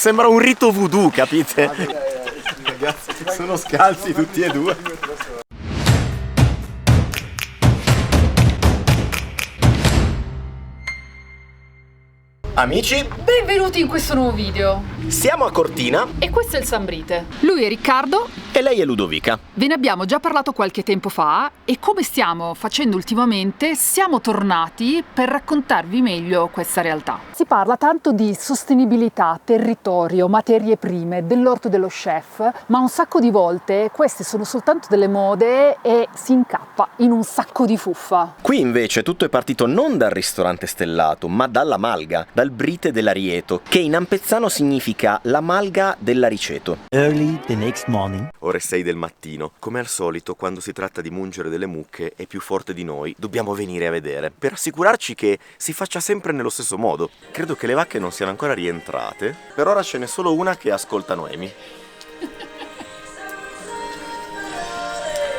Sembra un rito voodoo, capite? Ragazzi, sono scalzi tutti e due. Amici, benvenuti in questo nuovo video. siamo a Cortina E questo è il Sambrite. Lui è Riccardo. e lei è Ludovica. Ve ne abbiamo già parlato qualche tempo fa e come stiamo facendo ultimamente siamo tornati per raccontarvi meglio questa realtà. Si parla tanto di sostenibilità, territorio, materie prime, dell'orto dello chef, ma un sacco di volte queste sono soltanto delle mode e si incappa in un sacco di fuffa. Qui invece tutto è partito non dal ristorante stellato, ma dalla malga, dal Brite dell'Arieto, che in ampezzano significa la malga dell'Ariceto. Early the next morning. Ore 6 del mattino. Come al solito, quando si tratta di mungere delle mucche, è più forte di noi, dobbiamo venire a vedere, per assicurarci che si faccia sempre nello stesso modo. Credo che le vacche non siano ancora rientrate, per ora ce n'è solo una che ascolta Noemi.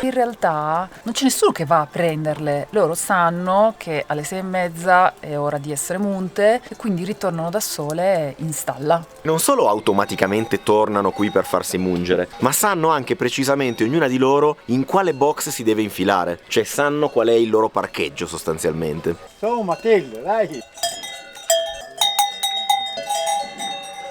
In realtà non c'è nessuno che va a prenderle, loro sanno che alle 6:30 è ora di essere munte e quindi ritornano da sole in stalla. Non solo automaticamente tornano qui per farsi mungere, ma sanno anche precisamente ognuna di loro in quale box si deve infilare, cioè sanno qual è il loro parcheggio sostanzialmente. So Matilde, dai!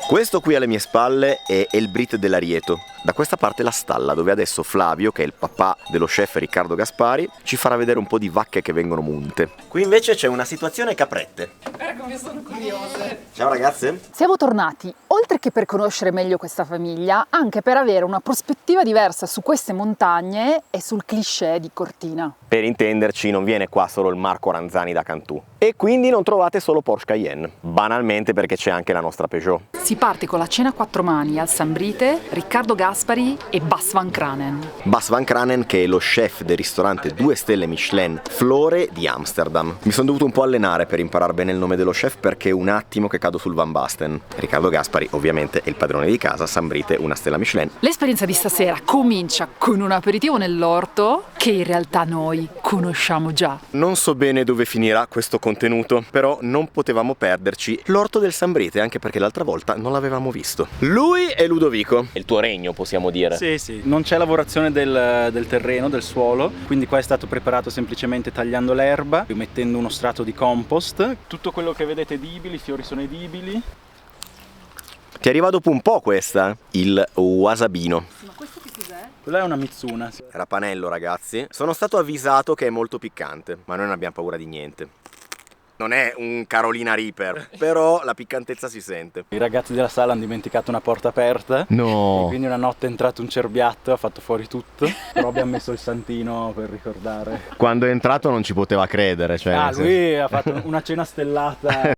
Questo qui alle mie spalle è il Brite dell'Arieto. Da questa parte la stalla, dove adesso Flavio, che è il papà dello chef Riccardo Gaspari, ci farà vedere un po' di vacche che vengono munte. Qui invece c'è una situazione caprette. Guarda come sono curiose. Ciao ragazze. Siamo tornati, oltre che per conoscere meglio questa famiglia, anche per avere una prospettiva diversa su queste montagne e sul cliché di Cortina. Per intenderci, non viene qua solo il Marco Ranzani da Cantù. E quindi non trovate solo Porsche Cayenne, banalmente perché c'è anche la nostra Peugeot. Si parte con la cena a 4 mani al Sambrite, Riccardo Gaspari e Bas van Kranen. Bas van Kranen, che è lo chef del ristorante 2 stelle Michelin Flore di Amsterdam. Mi sono dovuto un po' allenare per imparare bene il nome dello chef perché è un attimo che cado sul Van Basten. Riccardo Gaspari ovviamente è il padrone di casa, Sambrite 1 stella Michelin. L'esperienza di stasera comincia con un aperitivo nell'orto che in realtà noi conosciamo già. Non so bene dove finirà questo contenuto, però non potevamo perderci l'orto del Sambrite, anche perché l'altra volta non l'avevamo visto. Lui è Ludovico. È il tuo regno, possiamo dire. Sì, non c'è lavorazione del terreno, del suolo, quindi qua è stato preparato semplicemente tagliando l'erba, mettendo uno strato di compost. Tutto quello che vedete è edibile, i fiori sono edibili. Ti arriva dopo un po' questa? Il wasabino. Ma questo che cos'è? Quella è una Mitsuna. Rapanello, ragazzi. Sono stato avvisato che è molto piccante, ma noi non abbiamo paura di niente. Non è un Carolina Reaper, però la piccantezza si sente. I ragazzi della sala hanno dimenticato una porta aperta. No. E quindi una notte è entrato un cerbiatto, ha fatto fuori tutto. Però abbiamo messo il santino per ricordare. Quando è entrato non ci poteva credere, cioè. Lui ha fatto una cena stellata.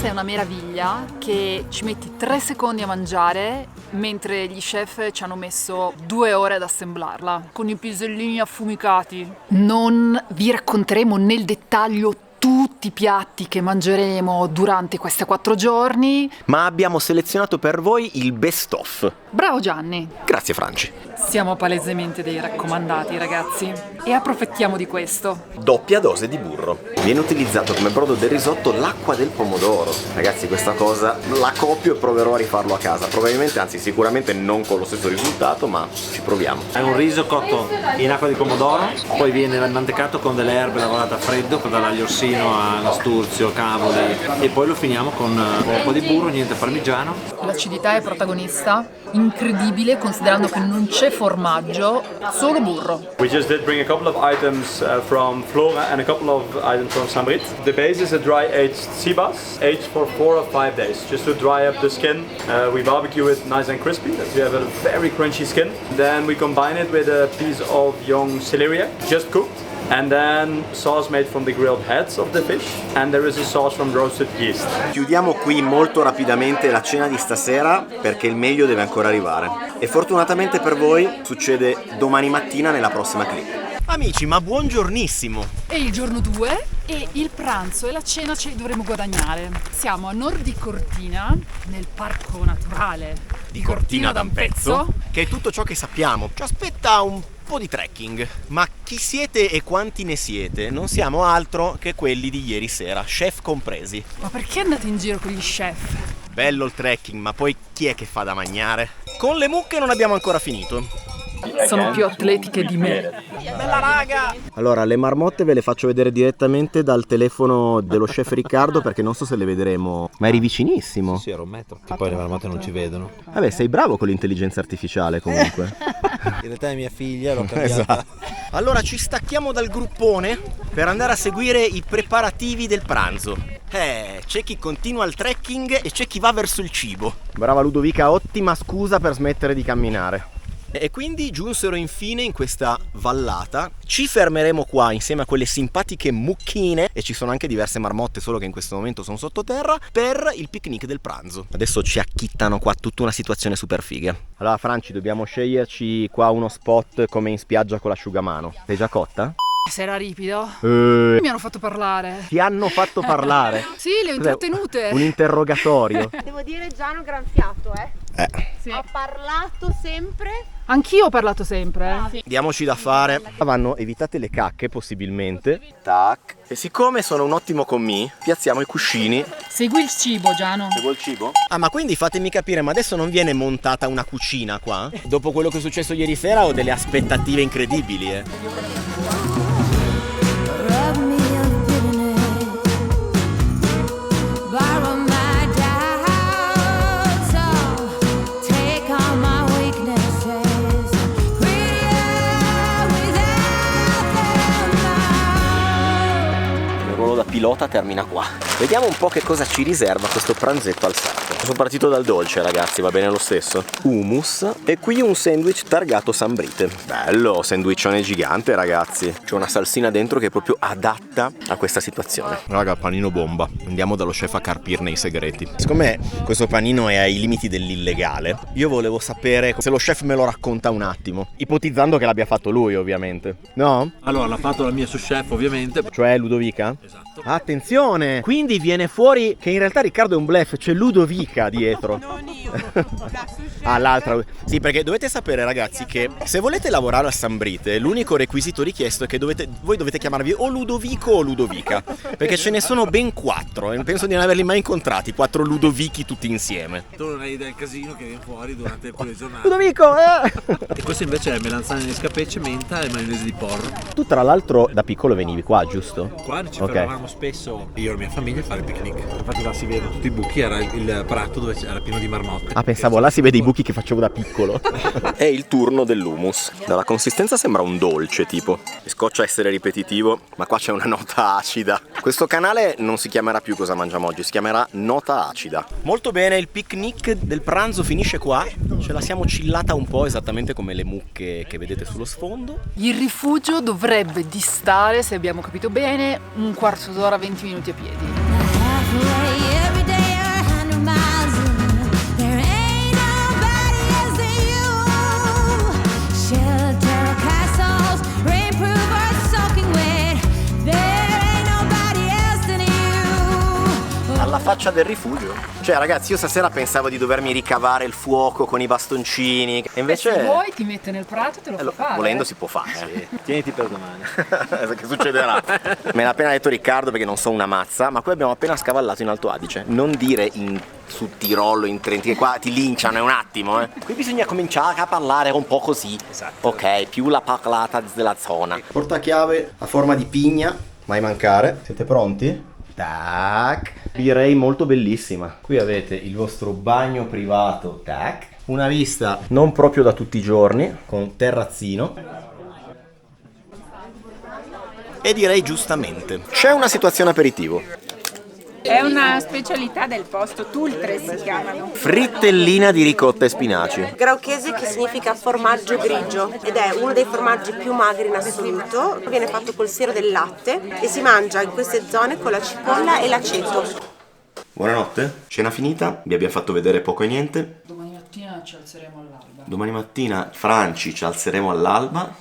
Una meraviglia che ci metti 3 secondi a mangiare mentre gli chef ci hanno messo 2 ore ad assemblarla con i pisellini affumicati. Non vi racconteremo nel dettaglio tutti i piatti che mangeremo durante questi 4 giorni, ma abbiamo selezionato per voi il best of. Bravo Gianni! Grazie Franci. Siamo palesemente dei raccomandati, ragazzi, e approfittiamo di questo. Doppia dose di burro. Viene utilizzato come brodo del risotto l'acqua del pomodoro. Ragazzi, questa cosa la copio e proverò a rifarlo a casa. Probabilmente, anzi sicuramente non con lo stesso risultato, ma ci proviamo. È un riso cotto in acqua di pomodoro, poi viene mantecato con delle erbe lavorate a freddo, con dell'aglio orsino pecorino a nasturzio, cavoli, e poi lo finiamo con un po' di burro, niente parmigiano. L'acidità è protagonista, incredibile considerando che non c'è formaggio, solo burro. We just did bring a couple of items from Flora and a couple of items from Sambrit. The base is a dry aged sea bass, aged for 4 or 5 days, just to dry up the skin. We barbecue it nice and crispy, so you have a very crunchy skin. Then we combine it with a piece of young celery, just cooked. And then sauce made from the grilled heads of the fish, and there is a sauce from roasted yeast. Chiudiamo qui molto rapidamente la cena di stasera perché il meglio deve ancora arrivare. E fortunatamente per voi succede domani mattina nella prossima clip. Amici, ma buongiornissimo! È il giorno 2 e il pranzo e la cena ce li dovremo guadagnare. Siamo a nord di Cortina, nel parco naturale Di Cortina d'Ampezzo, che è tutto ciò che sappiamo. Ci aspetta un po' di trekking. Ma chi siete e quanti ne siete? Non siamo altro che quelli di ieri sera, chef compresi. Ma perché andate in giro con gli chef? Bello il trekking, ma poi chi è che fa da mangiare? Con le mucche non abbiamo ancora finito. Sono più atletiche di me. Bella raga! Allora, le marmotte ve le faccio vedere direttamente dal telefono dello chef Riccardo perché non so se le vedremo. Ma eri vicinissimo. Sì, era un metro, che poi le marmotte non ci vedono. Vabbè, sei bravo con l'intelligenza artificiale comunque. In realtà è mia figlia, l'ho cambiata. Esatto. Allora ci stacchiamo dal gruppone per andare a seguire i preparativi del pranzo. C'è chi continua il trekking e c'è chi va verso il cibo. Brava Ludovica, ottima scusa per smettere di camminare. E quindi giunsero infine in questa vallata. Ci fermeremo qua insieme a quelle simpatiche mucchine, e ci sono anche diverse marmotte, solo che in questo momento sono sottoterra, per il picnic del pranzo. Adesso ci acchittano qua tutta una situazione super figa. Allora Franci, dobbiamo sceglierci qua uno spot come in spiaggia con l'asciugamano. Sei già cotta? Se era ripido. Mi hanno fatto parlare. Ti hanno fatto parlare? Sì, le ho intrattenute. Un interrogatorio. Devo dire Giano gran fiato, Sì. Ha parlato sempre. Anch'io ho parlato sempre. Sì. Diamoci da fare. Vanno evitate le cacche possibilmente. Tac. E siccome sono un ottimo commì, piazziamo i cuscini. Segui il cibo, Giano. Seguo il cibo? Ah, ma quindi fatemi capire, ma adesso non viene montata una cucina qua? Dopo quello che è successo ieri sera ho delle aspettative incredibili, pilota termina qua. Vediamo un po' che cosa ci riserva questo pranzetto al sardo. Sono partito dal dolce, ragazzi, va bene lo stesso. Hummus e qui un sandwich targato Sambrite. Bello, sandwichone gigante, ragazzi. C'è una salsina dentro che è proprio adatta a questa situazione. Raga, panino bomba. Andiamo dallo chef a carpirne i segreti. Siccome questo panino è ai limiti dell'illegale, io volevo sapere se lo chef me lo racconta un attimo, ipotizzando che l'abbia fatto lui, ovviamente. No? Allora, l'ha fatto la mia sous chef, ovviamente. Cioè Ludovica? Esatto. Attenzione! Quindi viene fuori che in realtà Riccardo è un bluff, c'è Ludovica dietro. Non io. Ah, l'altra. Sì, perché dovete sapere, ragazzi, che se volete lavorare a Sambrite, l'unico requisito richiesto è che voi dovete chiamarvi o Ludovico o Ludovica, perché ce ne sono ben 4 e penso di non averli mai incontrati, 4 Ludovichi tutti insieme. Tu non hai idea del casino che viene fuori durante quelle giornate. Ludovico! E questo invece è melanzane di scapece, menta e maionese di porro. Tu tra l'altro da piccolo venivi qua, giusto? Qua ci fermavamo spesso, io e la mia famiglia, a fare il picnic. Infatti là si vedono tutti i buchi, era il prato dove era pieno di marmotte. Ah, pensavo là si vede i buchi che facevo da piccolo. È il turno dell'hummus. Dalla consistenza sembra un dolce tipo. Mi scoccia essere ripetitivo, ma qua c'è una nota acida. Questo canale non si chiamerà più Cosa mangiamo oggi, si chiamerà Nota acida. Molto bene, il picnic del pranzo finisce qua. Ce la siamo chillata un po', esattamente come le mucche che vedete sullo sfondo. Il rifugio dovrebbe distare, se abbiamo capito bene, un quarto d'ora, 20 minuti a piedi. Alla faccia del rifugio. Cioè, ragazzi, io stasera pensavo di dovermi ricavare il fuoco con i bastoncini. E invece se vuoi ti mette nel prato e te lo fa fare. Volendo si può fare. Sì. Tieniti per domani. Che succederà? Me l'ha appena detto Riccardo perché non so una mazza, ma qui abbiamo appena scavallato in Alto Adige. Non dire su Tirolo, in Trentino, che qua ti linciano un attimo, Qui bisogna cominciare a parlare un po' così. Esatto. Ok, più la parlata della zona. Portachiave a forma di pigna. mai mancare. Siete pronti? Tac. Direi molto bellissima. Qui avete il vostro bagno privato. Tac. Una vista non proprio da tutti i giorni, con terrazzino. E direi giustamente. C'è una situazione aperitivo. È una specialità del posto, tultre si chiamano. Frittellina di ricotta e spinaci. Grauchese, che significa formaggio grigio, ed è uno dei formaggi più magri in assoluto. Viene fatto col siero del latte e si mangia in queste zone con la cipolla e l'aceto. Buonanotte, cena finita, vi abbiamo fatto vedere poco e niente. Domani mattina ci alzeremo all'alba. Domani mattina, Franci, ci alzeremo all'alba.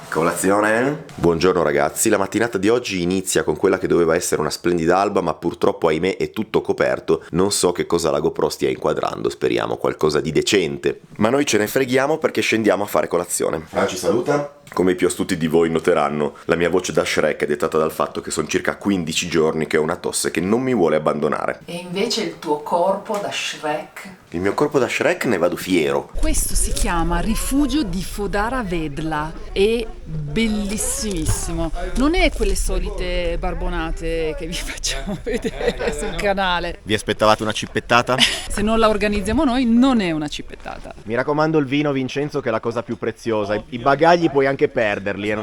Colazione? Buongiorno ragazzi, la mattinata di oggi inizia con quella che doveva essere una splendida alba, ma purtroppo ahimè è tutto coperto, non so che cosa la GoPro stia inquadrando, speriamo qualcosa di decente. Ma noi ce ne freghiamo perché scendiamo a fare colazione. Franci saluta. Come i più astuti di voi noteranno, la mia voce da Shrek è dettata dal fatto che sono circa 15 giorni che ho una tosse che non mi vuole abbandonare. E invece il tuo corpo da Shrek? Il mio corpo da Shrek ne vado fiero. Questo si chiama Rifugio di Fodara Vedla. È bellissimissimo. Non è quelle solite barbonate che vi facciamo vedere sul canale. Vi aspettavate una cippettata? Se non la organizziamo noi, non è una cippettata. Mi raccomando il vino, Vincenzo, che è la cosa più preziosa. I bagagli puoi anche perderli.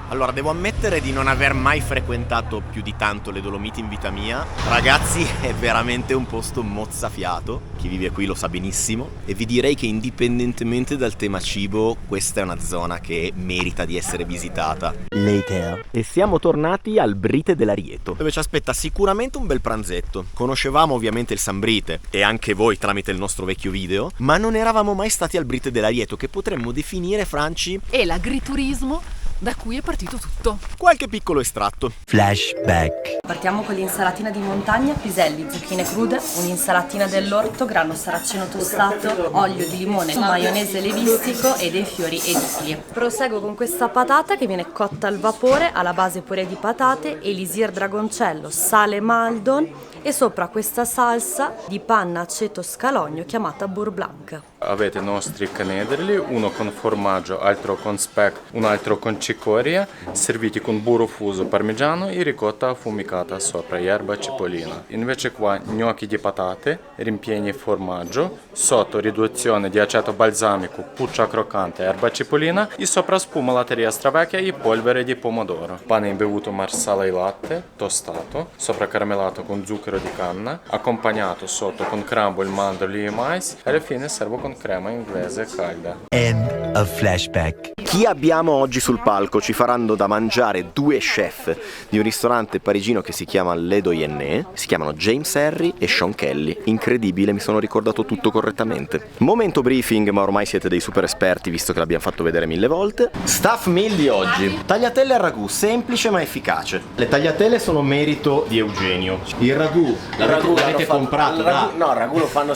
Allora, devo ammettere di non aver mai frequentato più di tanto le Dolomiti in vita mia. Ragazzi, è veramente un posto mozzafiato. Chi vive qui lo sa benissimo. E vi direi che indipendentemente dal tema cibo, questa è una zona che merita di essere visitata. Later. E siamo tornati al Brite dell'Arieto, dove ci aspetta sicuramente un bel pranzetto. Conoscevamo ovviamente il San Brite, e anche voi tramite il nostro vecchio video, ma non eravamo mai stati al Brite dell'Arieto, che potremmo definire, Franci, È l'agriturismo da cui è partito tutto. qualche piccolo estratto. Flashback. Partiamo con l'insalatina di montagna, piselli, zucchine crude, un'insalatina dell'orto, grano saraceno tostato, olio di limone, maionese levistico e dei fiori edili. Proseguo con questa patata che viene cotta al vapore, alla base purè di patate, elisir dragoncello, sale maldon e sopra questa salsa di panna aceto scalogno chiamata beurre blanc. Avete i nostri canederli, uno con formaggio, altro con speck, un altro con cicoria, serviti con burro fuso parmigiano e ricotta affumicata sopra, erba e cipollina. Invece qua gnocchi di patate, ripieni formaggio, sotto riduzione di aceto balsamico, puccia croccante, erba e cipollina e sopra spuma latteria stravecchia e polvere di pomodoro. Pane imbevuto marsala e latte, tostato, sopra caramellato con zucchero di canna, accompagnato sotto con crumble, mandorli e mais e alla fine servo con crema inglese calda. End of flashback. Chi abbiamo oggi sul palco? Ci faranno da mangiare due chef di un ristorante parigino che si chiama Le Doyenné. Si chiamano James Harry e Sean Kelly. Incredibile, mi sono ricordato tutto correttamente. Momento briefing, ma ormai siete dei super esperti visto che l'abbiamo fatto vedere 1000 volte. Staff meal di oggi: tagliatelle al ragù, semplice ma efficace. Le tagliatelle sono merito di Eugenio. Il ragù l'avete comprato da... No, il ragù lo facciamo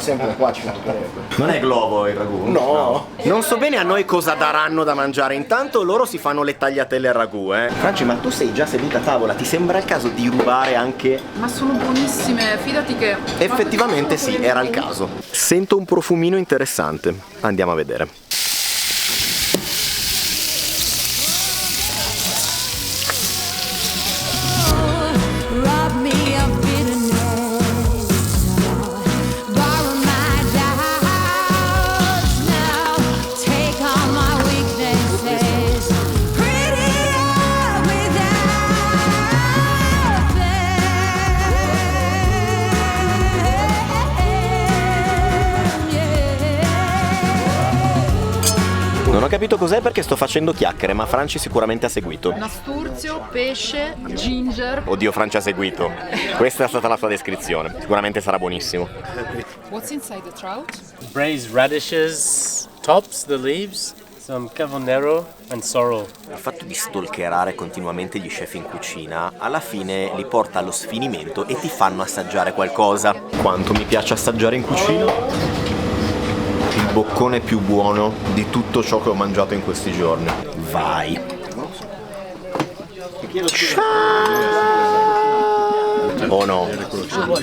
sempre qua, ci mancherebbe. Non è Globo il ragù? No. Non so bene a noi cosa daranno da mangiare. Intanto loro si fanno le tagliatelle al ragù, Franci, ma tu sei già seduta a tavola, ti sembra il caso di rubare anche... Ma sono buonissime, fidati che... Effettivamente sì, era il caso. Sento un profumino interessante. Andiamo a vedere. Non ho capito cos'è perché sto facendo chiacchiere, ma Franci sicuramente ha seguito. Nasturzio, pesce, ginger. Oddio, Franci ha seguito. Questa è stata la sua descrizione. Sicuramente sarà buonissimo. What's inside the trout? Braised radishes, tops, the leaves, some cavonero and sorrel. Il fatto di stalkerare continuamente gli chef in cucina alla fine li porta allo sfinimento e ti fanno assaggiare qualcosa. Quanto mi piace assaggiare in cucina? Il boccone più buono di tutto ciò che ho mangiato in questi giorni. Vai. O no?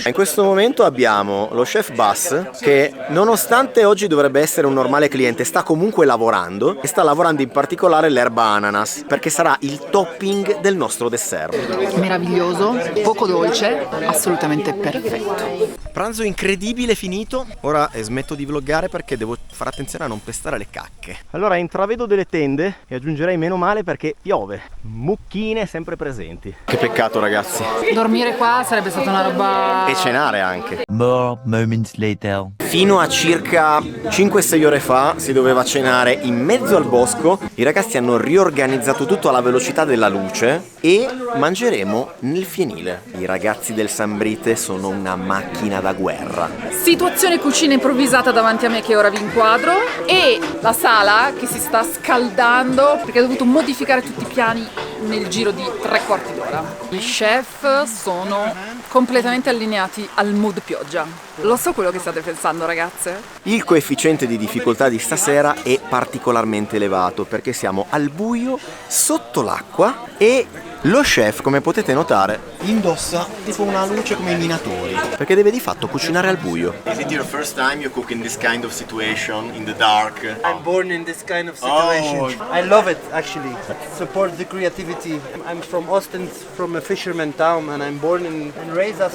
In questo momento abbiamo lo chef Bas che, nonostante oggi dovrebbe essere un normale cliente, sta comunque lavorando e sta lavorando in particolare l'erba ananas perché sarà il topping del nostro dessert. Meraviglioso, poco dolce, assolutamente perfetto. Pranzo incredibile finito. Ora smetto di vloggare perché devo fare attenzione a non pestare le cacche. Allora intravedo delle tende e aggiungerei meno male perché piove. Mucchine sempre presenti. Che peccato, ragazzi. Dormire qua sarebbe stata una roba... E cenare anche. More moments later. Fino a circa 5-6 ore fa si doveva cenare in mezzo al bosco. I ragazzi hanno riorganizzato tutto alla velocità della luce e mangeremo nel fienile. I ragazzi del Sambrite sono una macchina da guerra. Situazione cucina improvvisata davanti a me che ora vi inquadro e la sala che si sta scaldando perché ho dovuto modificare tutti i piani nel giro di 3/4 d'ora. I chef sono completamente allineati al mood pioggia. Lo so quello che state pensando, ragazze. Il coefficiente di difficoltà di stasera è particolarmente elevato perché siamo al buio sotto l'acqua e lo chef, come potete notare, indossa tipo una luce come i minatori perché deve di fatto cucinare al buio. Is it your first time you cook in this kind of situation in the dark? I'm born in this kind of situation. I love it actually. Support the creativity. I'm from Ostend, from a fisherman town, and I'm born and raised us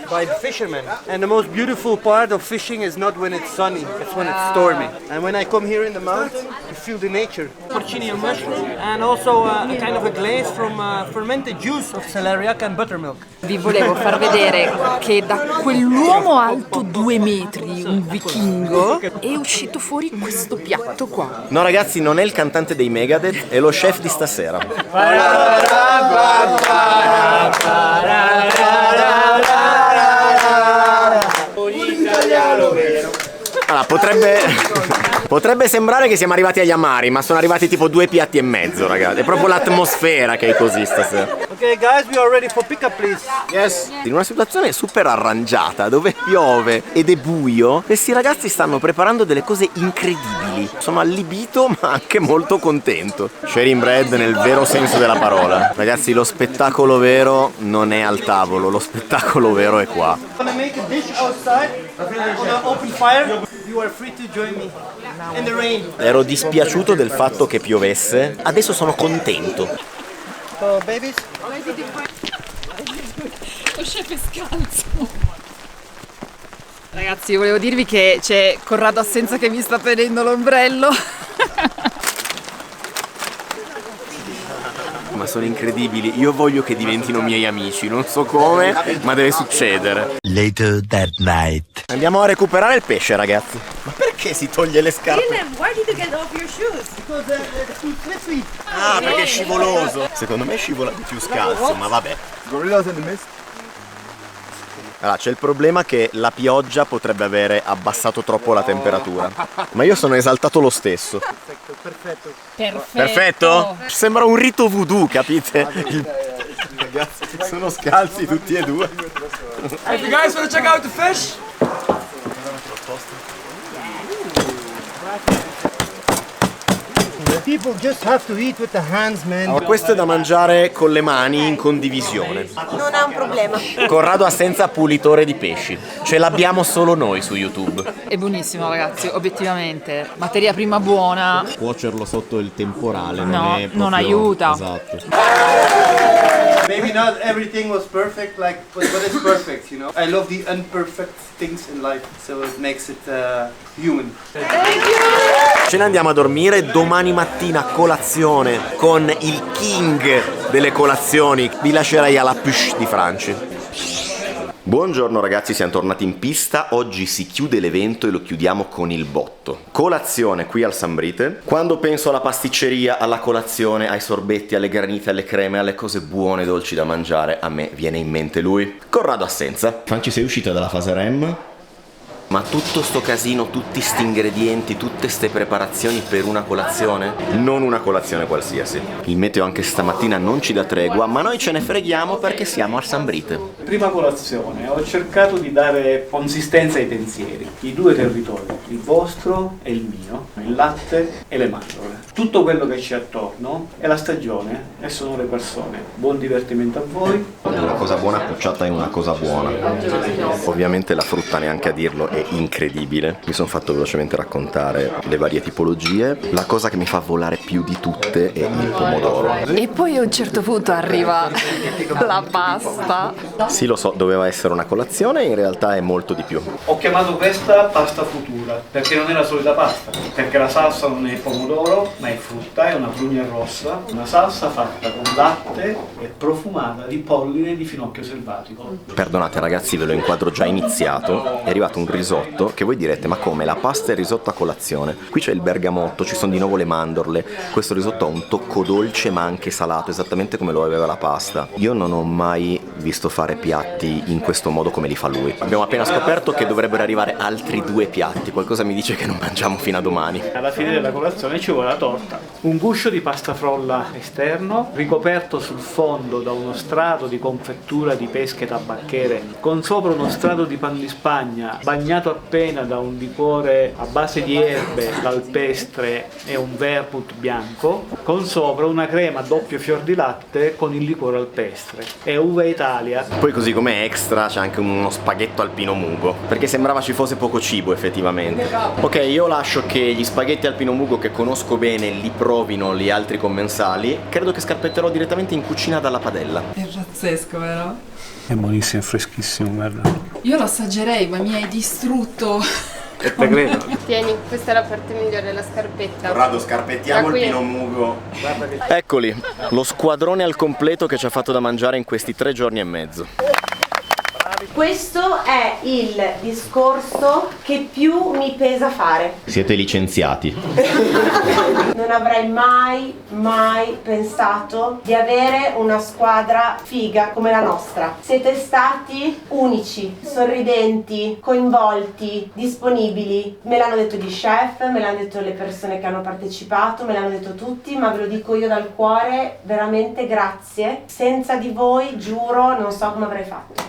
by fishermen. And the most beautiful part of fishing is not when it's sunny, it's when it's stormy. And when I come here in the mountains, you feel the nature. Porcini and mushroom, and also a kind of a glaze from fermented juice of celeriac and buttermilk. Vi volevo far vedere che da quell'uomo alto 2 metri, un vichingo, è uscito fuori questo piatto qua. No ragazzi, non è il cantante dei Megadeth, è lo chef di stasera. Allora, potrebbe sembrare che siamo arrivati agli amari, ma sono arrivati tipo 2 piatti e mezzo, ragazzi. È proprio l'atmosfera che è così stasera. Ok guys, we are ready for pickup please. Yes. In una situazione super arrangiata, dove piove ed è buio, questi ragazzi stanno preparando delle cose incredibili. Sono allibito ma anche molto contento. Sharing bread nel vero senso della parola. Ragazzi, lo spettacolo vero non è al tavolo, lo spettacolo vero è qua. I'm gonna make a dish outside on an open fire. You are free to join me in the rain. Ero dispiaciuto del fatto che piovesse, adesso sono contento. So babies. Lo chef è scalzo. Ragazzi, volevo dirvi che c'è Corrado Assenza che mi sta tenendo l'ombrello. Ma sono incredibili, io voglio che diventino miei amici, non so come, ma deve succedere. Later that night. Andiamo a recuperare il pesce, ragazzi. Ma perché si toglie le scarpe? Dylan, why did you get off your shoes? Because it's too slippery. Ah, perché è scivoloso. Secondo me scivola di più scalzo, ma vabbè. Gorillas in the mist. Allora, c'è il problema che la pioggia potrebbe avere abbassato troppo la temperatura. Ma io sono esaltato lo stesso. Perfetto. Perfetto? Sembra un rito voodoo, capite? Ragazzi, sono scalzi tutti e due. If you guys want to check out the fish. People just have to eat with the hands, man. Questo è da mangiare con le mani in condivisione. Non è un problema. Corrado Assenza pulitore di pesci. Ce l'abbiamo solo noi su YouTube. È buonissimo, ragazzi, obiettivamente. Materia prima buona. Cuocerlo sotto il temporale No, non è proprio... non aiuta. Esatto. Maybe not everything was perfect, like, but it's perfect, you know. I love the imperfect things in life, so it makes it human. Ce ne andiamo a dormire. Domani mattina colazione con il king delle colazioni. Vi lascerei alla push di Franci. Buongiorno ragazzi, siamo tornati in pista. Oggi si chiude l'evento e lo chiudiamo con il botto. Colazione qui al Sambrite. Quando penso alla pasticceria, alla colazione, ai sorbetti, alle granite, alle creme, alle cose buone e dolci da mangiare, a me viene in mente lui, Corrado Assenza. Franci, sei uscita dalla fase REM? Ma tutto sto casino, tutti sti ingredienti, tutte ste preparazioni per una colazione? Non una colazione qualsiasi. Il meteo anche stamattina non ci dà tregua, ma noi ce ne freghiamo perché siamo al Sambrite. Prima colazione, ho cercato di dare consistenza ai pensieri. I 2 territori, il vostro e il mio, il latte e le mandorle. tutto quello che c'è attorno è la stagione e sono le persone. Buon divertimento a voi. Una cosa buona cucciata è una cosa buona. Ovviamente la frutta, neanche a dirlo, è incredibile. Mi sono fatto velocemente raccontare le varie tipologie. La cosa che mi fa volare più di tutte è il pomodoro. E poi a un certo punto arriva la pasta. Sì, lo so, doveva essere una colazione, in realtà è molto di più. Ho chiamato questa pasta futura perché non è la solita pasta, perché la salsa non è pomodoro ma è frutta, è una prugna rossa, una salsa fatta con latte e profumata di polline di finocchio selvatico. Perdonate ragazzi, ve lo inquadro già iniziato. È arrivato un risotto che voi direte: ma come, la pasta e il risotto a colazione? Qui c'è il bergamotto, ci sono di nuovo le mandorle. Questo risotto ha un tocco dolce ma anche salato, esattamente come lo aveva la pasta. Io non ho mai visto fare piatti in questo modo come li fa lui. Abbiamo appena scoperto che dovrebbero arrivare altri 2 piatti. Qualcosa mi dice che non mangiamo fino a domani. Alla fine della colazione ci vuole la torta. Un guscio di pasta frolla esterno, ricoperto sul fondo da uno strato di confettura di pesche tabacchiere, con sopra uno strato di pan di Spagna, bagnato appena da un liquore a base di erbe, l'alpestre e un vermouth bianco, con sopra una crema a doppio fior di latte con il liquore alpestre e uva Italia. Poi così come extra c'è anche uno spaghetto alpino mugo, perché sembrava ci fosse poco cibo effettivamente. Ok, io lascio che gli spaghetti alpino mugo, che conosco bene, li provino gli altri commensali. Credo che scarpetterò direttamente in cucina dalla padella. È pazzesco, vero? È buonissimo, è freschissimo, guarda. Io lo assaggerei, ma mi hai distrutto. E te credo. Tieni, questa è la parte migliore della scarpetta. Corrado, scarpettiamo il pino mugo. Eccoli, lo squadrone al completo che ci ha fatto da mangiare in questi 3 giorni e mezzo. Questo è il discorso che più mi pesa fare. Siete licenziati. Non avrei mai pensato di avere una squadra figa come la nostra. Siete stati unici, sorridenti, coinvolti, disponibili. Me l'hanno detto gli chef, me l'hanno detto le persone che hanno partecipato, me l'hanno detto tutti, ma ve lo dico io dal cuore, veramente grazie. Senza di voi, giuro, non so come avrei fatto.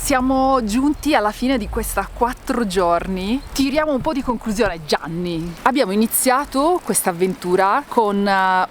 Siamo giunti alla fine di questa 4 giorni. Tiriamo un po' di conclusione, Gianni. Abbiamo iniziato questa avventura con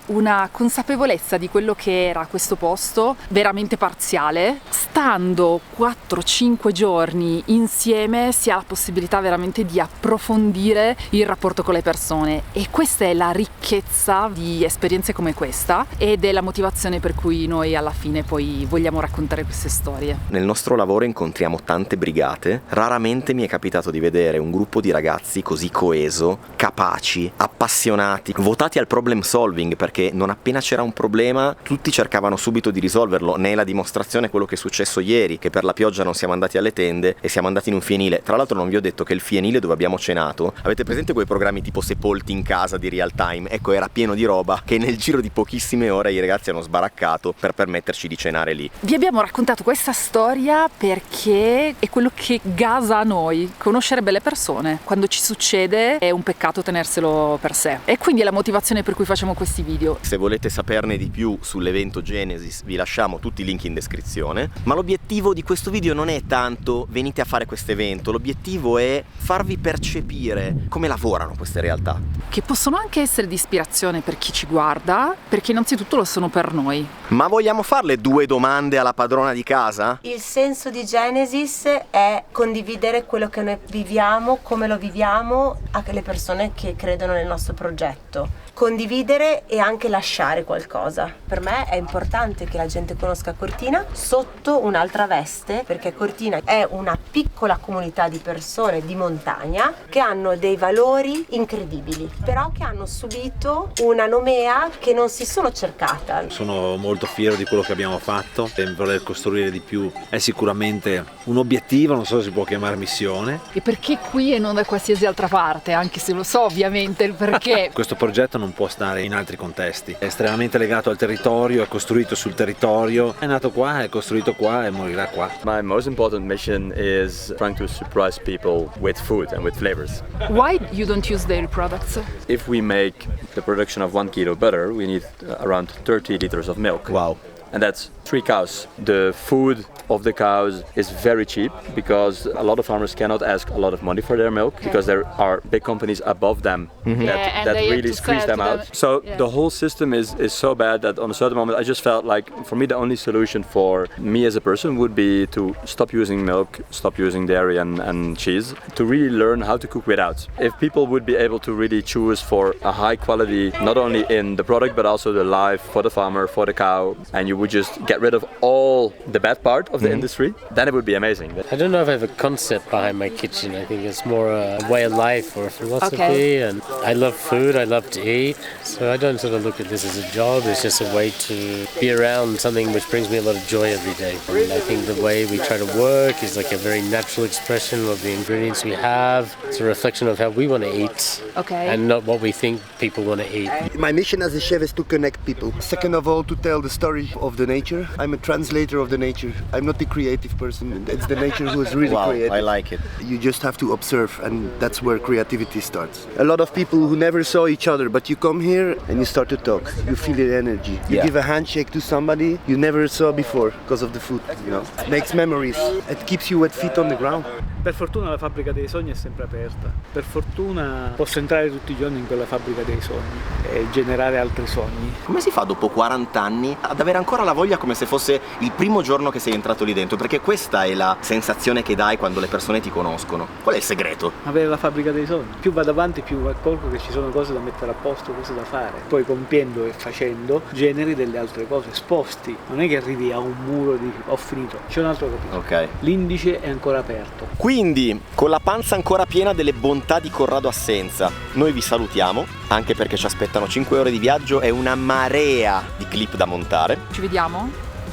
una consapevolezza di quello che era questo posto veramente parziale. Stando 4-5 giorni insieme si ha la possibilità veramente di approfondire il rapporto con le persone, e questa è la ricchezza di esperienze come questa ed è la motivazione per cui noi alla fine poi vogliamo raccontare queste storie. Nel nostro lavoro incontriamo tante brigate. Raramente mi è capitato di vedere un gruppo di ragazzi così coeso, capaci, appassionati, votati al problem solving, perché non appena c'era un problema tutti cercavano subito di risolverlo. Ne è la dimostrazione quello che è successo ieri, che per la pioggia non siamo andati alle tende e siamo andati in un fienile. Tra l'altro non vi ho detto che il fienile dove abbiamo cenato, avete presente quei programmi tipo Sepolti in casa di real time? Ecco, era pieno di roba che nel giro di pochissime ore i ragazzi hanno sbaraccato per permetterci di cenare lì. Vi abbiamo raccontato questa storia perché è quello che gasa a noi, conoscere belle persone. Quando ci succede è un peccato tenerselo per sé, e quindi è la motivazione per cui facciamo questi video. Se volete saperne di più sull'evento Genesis vi lasciamo tutti i link in descrizione, ma l'obiettivo di questo video non è tanto venite a fare questo evento, l'obiettivo è farvi percepire come lavorano queste realtà, che possono anche essere di ispirazione per chi ci guarda, perché innanzitutto lo sono per noi. Ma vogliamo farle 2 domande alla padrona di casa? Il senso di Genesis è condividere quello che noi viviamo, come lo viviamo, alle persone che credono nel nostro progetto. Condividere e anche lasciare qualcosa. Per me è importante che la gente conosca Cortina sotto un'altra veste, perché Cortina è una piccola comunità di persone di montagna che hanno dei valori incredibili, però che hanno subito una nomea che non si sono cercata. Sono molto fiero di quello che abbiamo fatto e voler costruire di più è sicuramente un obiettivo, non so se si può chiamare missione. E perché qui e non da qualsiasi altra parte, anche se lo so ovviamente il perché. Questo progetto non può stare in altri contesti, è estremamente legato al territorio, è costruito sul territorio, è nato qua, è costruito qua e morirà qua. My most important mission is trying to surprise people with food and with flavors. Why you don't use dairy products? If we make the production of 1 kilo butter, we need around 30 liters of milk. Wow. and that's 3 cows. The food of the cows is very cheap because a lot of farmers cannot ask a lot of money for their milk because there are big companies above them that really squeeze them out. So the whole system is so bad that on a certain moment I just felt like, for me, the only solution for me as a person would be to stop using milk, stop using dairy and cheese, to really learn how to cook without. If people would be able to really choose for a high quality, not only in the product but also the life for the farmer, for the cow, and you would just get rid of all the bad part of the industry, then it would be amazing. I don't know if I have a concept behind my kitchen. I think it's more a way of life or a philosophy. And I love food, I love to eat. So I don't sort of look at this as a job. It's just a way to be around something which brings me a lot of joy every day. And I think the way we try to work is like a very natural expression of the ingredients we have. It's a reflection of how we want to eat and not what we think people want to eat. My mission as a chef is to connect people. Second of all, to tell the story of the nature. I'm a translator of the nature. I'm not the creative person. It's the nature who is really creative. I like it. You just have to observe, and that's where creativity starts. A lot of people who never saw each other, but you come here and you start to talk. You feel the energy. You give a handshake to somebody you never saw before because of the food. You know, it makes memories. It keeps you with feet on the ground. Per fortuna la fabbrica dei sogni è sempre aperta. Per fortuna posso entrare tutti i giorni in quella fabbrica dei sogni e generare altri sogni. Come si fa dopo 40 anni ad avere ancora la voglia come se fosse il primo giorno che sei entrato lì dentro? Perché questa è la sensazione che dai quando le persone ti conoscono. Qual è il segreto? Avere la fabbrica dei sogni. Più vado avanti, più accorgo che ci sono cose da mettere a posto, cose da fare. Poi compiendo e facendo generi delle altre cose, sposti. Non è che arrivi a un muro e dici ho finito. C'è un altro capitolo. Ok. L'indice è ancora aperto. Quindi, con la panza ancora piena delle bontà di Corrado Assenza, noi vi salutiamo, anche perché ci aspettano 5 ore di viaggio e una marea di clip da montare. Ci vediamo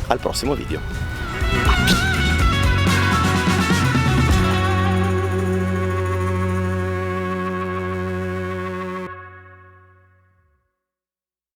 Al prossimo video.